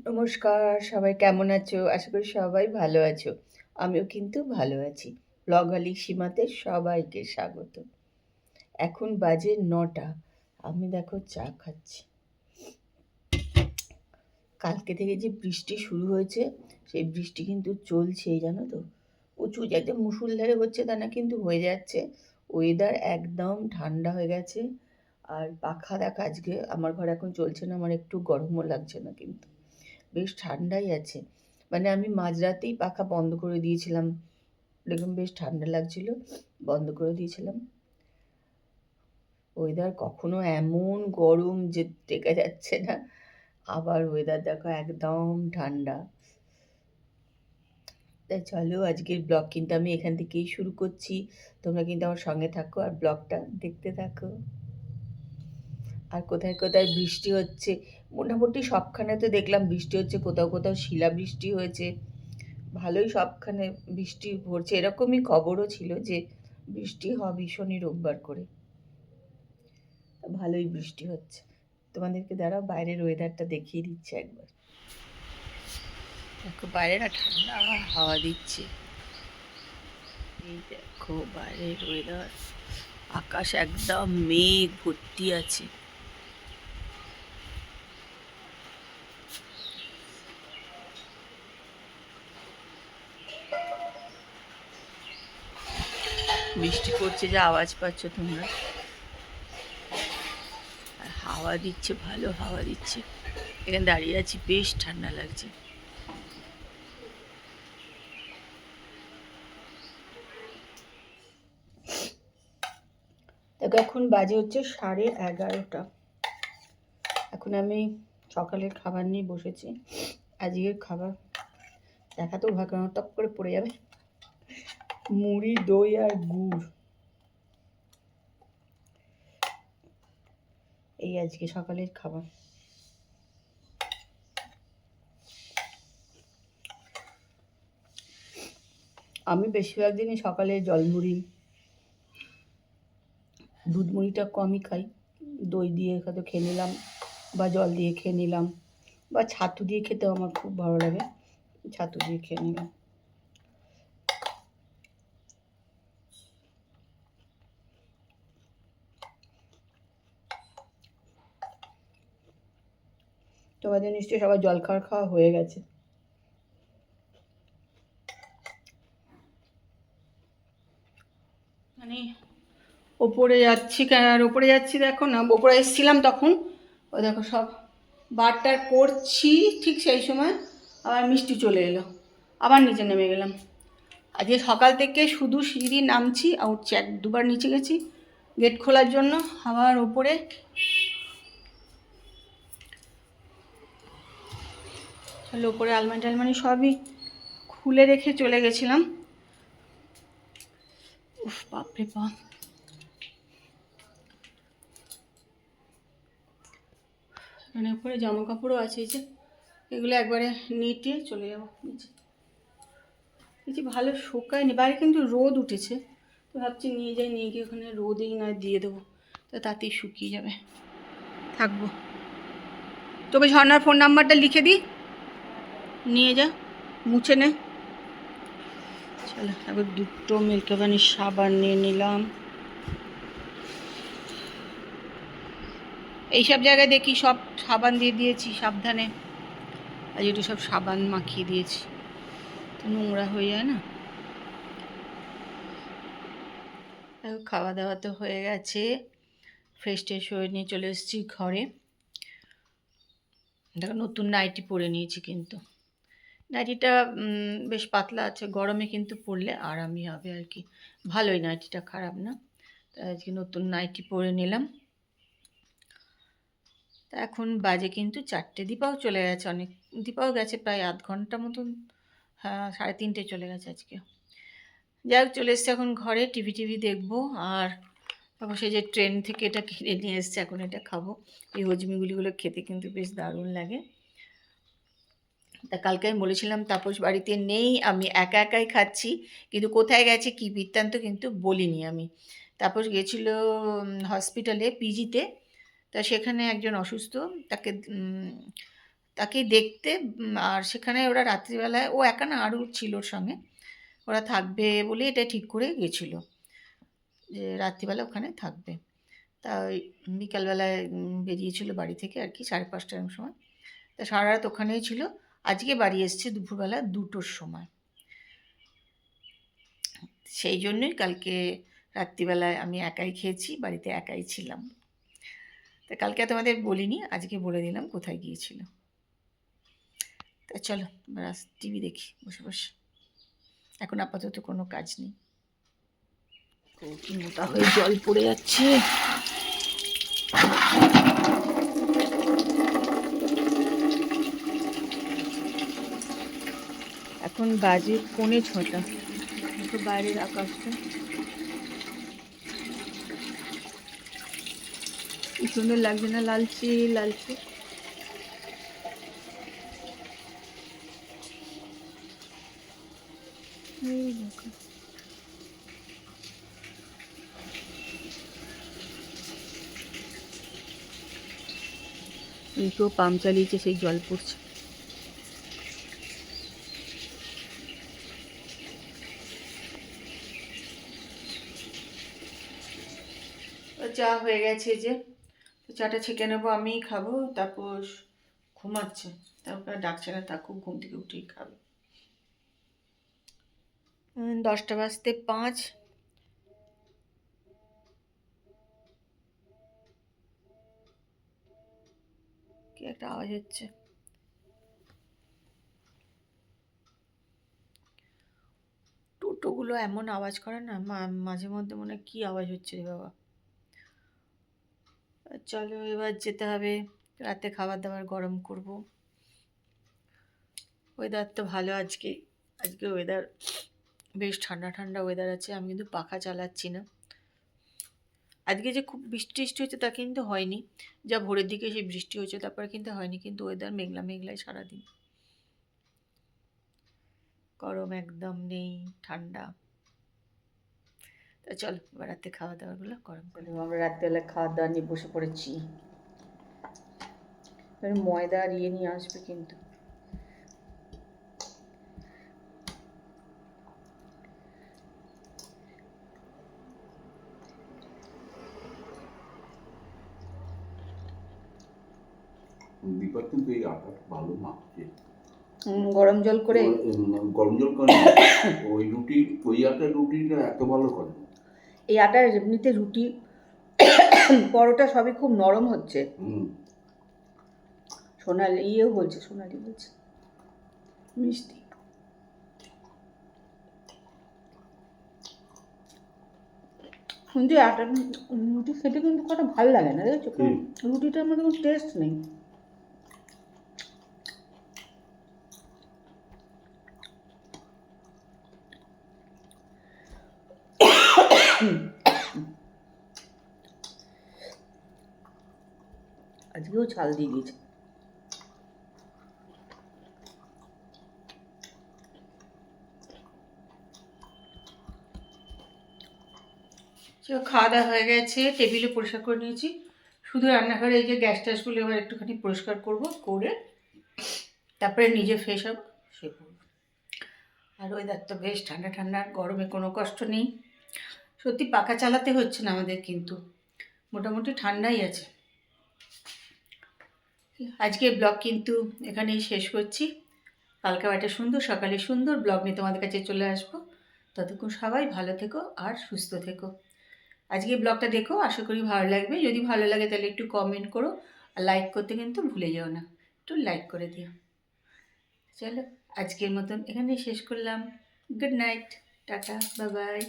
নমস্কার, সবাই কেমন আছো? আশা করি সবাই ভালো আছো। আমিও কিন্তু ভালো আছি। ব্লগালি সীমাতে সবাইকে স্বাগত। এখন বাজে ৯টা। আমি দেখো চা খাচ্ছি। কালকে থেকে যে বৃষ্টি শুরু হয়েছে, সেই বৃষ্টি কিন্তু চলছেই, জানো তো। প্রচুর যাতে মুষলধারে হচ্ছে তা না, কিন্তু হয়ে যাচ্ছে। ওয়েদার একদম ঠান্ডা হয়ে গেছে। আর পাখা দেখা আজকে আমার ঘরে এখন চলছে না, আমার একটু গরমও লাগছে না কিন্তু। বেশ ঠান্ডাই আছে। মানে আমি মাঝরাতেই পাখা বন্ধ করে দিয়েছিলাম। দেখুন বেশ ঠান্ডা লাগছিল, বন্ধ করে দিয়েছিলাম। ওয়েদার কখনো এমন গরম যে টেকা যাচ্ছে না, আবার ওয়েদার দেখো একদম ঠান্ডা। তাই চলো আজকের ব্লগ কিন্তু আমি এখান থেকেই শুরু করছি। তোমরা কিন্তু আমার সঙ্গে থাকো আর ব্লগটা দেখতে থাকো। আর কোথায় কোথায় বৃষ্টি হচ্ছে, মোটামুটি সবখানে তো দেখলাম বৃষ্টি হচ্ছে, কোথাও কোথাও শিলাবৃষ্টি হয়েছে। ভালোই সবখানে বৃষ্টি পড়ছে, এরকমই খবরও ছিল যে বৃষ্টি হবে ভীষণই রোববার করে। ভালোই বৃষ্টি হচ্ছে। তোমাদেরকে দাঁড়াও বাইরের ওয়েদারটা দেখিয়ে দিচ্ছে একবার। দেখো বাইরে না ঠান্ডা হাওয়া দিচ্ছে। এই দেখো বাইরের ওয়েদার, আকাশ একদম মেঘ ভর্তি আছে। বৃষ্টি পড়ছে, যে আওয়াজ পাচ্ছ তোমরা, আর হাওয়া দিচ্ছে, ভালো হাওয়া দিচ্ছে। এখানে দাঁড়িয়ে আছি, বেশ ঠান্ডা লাগছে। দেখো এখন বাজে হচ্ছে 11:30। এখন আমি সকালের খাবার নিয়ে বসেছি। আজকের খাবার দেখাতেও ভয়, কারণ টপ করে পড়ে যাবে। মুড়ি, দই আর গুড়, এই আজকে সকালের খাবার। আমি বেশিরভাগ দিনই সকালে জলমুড়ি, দুধ মুড়িটা কমই খাই। দই দিয়ে হয়তো খেয়ে নিলাম, বা জল দিয়ে খেয়ে নিলাম, বা ছাতু দিয়ে খেতেও আমার খুব ভালো লাগে, ছাতু দিয়ে খেয়ে নিলাম। তোমাদের নিশ্চয়ই সবার জলখাবার খাওয়া হয়ে গেছে। মানে ওপরে যাচ্ছি, আর ওপরে যাচ্ছি দেখো না, ওপরে এসেছিলাম তখন ও দেখো সব বারটার করছি, ঠিক সেই সময় আবার মিষ্টি চলে এলো, আবার নিচে নেমে গেলাম। আজকে সকাল থেকে শুধু সিঁড়ি নামছি আর উঠছি, দুবার নিচে গেছি গেট খোলার জন্য, আবার ওপরে। তাহলে ওপরে আলমারি টালমারি সবই খুলে রেখে চলে গেছিলাম। উফ বাপরে বাপ, মানে উপরে জামা কাপড়ও আছে, এই যে এগুলো একবারে নিটিয়ে চলে যাবো নিচে। নিচে ভালো শুকায়নি, বাইরে কিন্তু রোদ উঠেছে, তো ভাবছি নিয়ে যাই, নিয়ে গিয়ে ওখানে রোদেই না দিয়ে দেবো, তো তাতেই শুকিয়ে যাবে। থাকবো, তোকে ঝর্নার ফোন নাম্বারটা লিখে দিই, নিয়ে যা, মুছে নে। চলো এবার দুটো মিল্ক বানির সাবান নিয়ে নিলাম। এইসব জায়গায় দেখি সব সাবান দিয়ে দিয়েছি, সাবধানে। আজ একটু সব সাবান মাখিয়ে দিয়েছি, তো নোংরা হয়ে যায় না। খাওয়া দাওয়া তো হয়ে গেছে, ফ্রেশ ট্রেশ হয়ে নিয়ে চলে এসেছি ঘরে। দেখো নতুন নাইটি পরে নিয়েছি, কিন্তু নাইটিটা বেশ পাতলা আছে, গরমে কিন্তু পরলে আরামই হবে আর কি, ভালোই, নাইটিটা খারাপ না। তো আজকে নতুন নাইটি পরে নিলাম। তা এখন বাজে কিন্তু 4টে, দীপাও চলে গেছে, অনেক, দীপাও গেছে প্রায় আধ ঘন্টা মতন, হ্যাঁ 3:30 চলে গেছে আজকে। যাই হোক চলে এসছে এখন ঘরে, টিভি টিভি দেখবো। আর তারপর সেই যে ট্রেন থেকে এটা কিনে নিয়ে এসছে, এখন এটা খাবো। এই হজমিগুলিগুলো খেতে কিন্তু বেশ দারুণ লাগে। তা কালকে আমি বলেছিলাম তাপস বাড়িতে নেই, আমি একা একাই খাচ্ছি, কিন্তু কোথায় গেছে কী বৃত্তান্ত কিন্তু বলিনি আমি। তারপর গেছিলো হসপিটালে পিজিতে। তা সেখানে একজন অসুস্থ, তাকে তাকে দেখতে, আর সেখানে ওরা রাত্রিবেলায়, ও একা না আরও ছিল ওর সঙ্গে, ওরা থাকবে বলে এটা ঠিক করে গেছিলো যে রাত্রিবেলা ওখানে থাকবে। তা ওই বিকালবেলায় বেরিয়েছিল বাড়ি থেকে আর কি 5:30টার সময়। তা সারা রাত ওখানেই ছিল। আজকে বাড়ি এসছে দুপুরবেলা 2টোর সময়। সেই জন্যই কালকে রাত্রিবেলায় আমি একাই খেয়েছি, বাড়িতে একাই ছিলাম। তা কালকে তোমাদের বলিনি, আজকে বলে দিলাম কোথায় গিয়েছিল। তা চলো টিভি দেখি বসে বসে, এখন আপাতত কোনো কাজ নেই। কি মোটা হয়ে জল পড়ে যাচ্ছে। এখন বাজে 5:45, তো বাইরের আকাশটা কি সুন্দর লাগছে না, লালচে লালচে। এই তো পাম্প চালিয়েছে, সেই জল পড়ছে। চা হয়ে গেছে, যে চাটা ছেঁকে নেবো, আমিই খাবো, তারপর ঘুমাচ্ছে, তারপর ডাকছে না, থাকুক, ঘুম থেকে উঠেই খাবে। 10:05 কি একটা আওয়াজ হচ্ছে। টোটোগুলো এমন আওয়াজ করে না, মাঝে মধ্যে মনে হয় কী আওয়াজ হচ্ছে রে বাবা। চলো এবার যেতে হবে, রাতে খাবার দাবার গরম করব। ওয়েদার তো ভালো আজকে, আজকে ওয়েদার বেশ ঠান্ডা ঠান্ডা ওয়েদার আছে। আমি কিন্তু পাখা চালাচ্ছি না। আজকে যে খুব বৃষ্টি হচ্ছে তা কিন্তু হয়নি, যা ভোরের দিকে সেই বৃষ্টি হচ্ছে, তারপরে কিন্তু হয়নি, কিন্তু ওয়েদার মেঘলা মেঘলাই সারাদিন, গরম একদম নেই, ঠান্ডা। তা চলো এবার রাতে খাওয়া দাওয়াগুলো গরম করে। আমরা রাত্রেবেলা খাওয়া দাওয়া নিয়ে বসে পড়েছি। ময়দা আর ইয়ে নিয়ে আসবে কিন্তু। দীপার কিন্তু এই আটাটা ভালো মাখছে, গরম জল করে, গরম জল করে ওই রুটি, ওই আটার রুটিটা এত ভালো করে। এই আটার এমনিতে রুটি পরোটা সবই খুব নরম হচ্ছে। সোনালি ইয়েও বলছে, সোনালি বলছে মিষ্টি। কিন্তু আটার রুটি খেতে কিন্তু কত ভালো লাগে না, দেখছো রুটিটার মধ্যে কোনো টেস্ট নেই। আজকেও ছাল দিয়ে দিয়েছে। খাওয়া দাওয়া হয়ে গেছে, টেবিলে পরিষ্কার করে নিয়েছি, শুধু রান্নাঘরে এই যে গ্যাস ট্যাসগুলো এবার একটুখানি পরিষ্কার করব, করে তারপরে নিজে ফ্রেশ হব, সে করব। আর ওয়েদার তো বেশ ঠান্ডা ঠান্ডা, গরমে কোনো কষ্ট নেই। সত্যি পাখা চালাতে হচ্ছে না আমাদের, কিন্তু মোটামুটি ঠান্ডাই আছে। আজকের ব্লগ কিন্তু এখানেই শেষ করছি। কালকে একটা সুন্দর সকালে সুন্দর ব্লগ নিয়ে তোমাদের কাছে চলে আসবো। ততক্ষণ সবাই ভালো থেকো আর সুস্থ থেকো। আজকে ব্লগটা দেখো, আশা করি ভালো লাগবে। যদি ভালো লাগে তাহলে একটু কমেন্ট করো, আর লাইক করতে কিন্তু ভুলে যাও না, একটু লাইক করে দিও। চলো আজকের মতন এখানেই শেষ করলাম। Good night, tata, bye bye.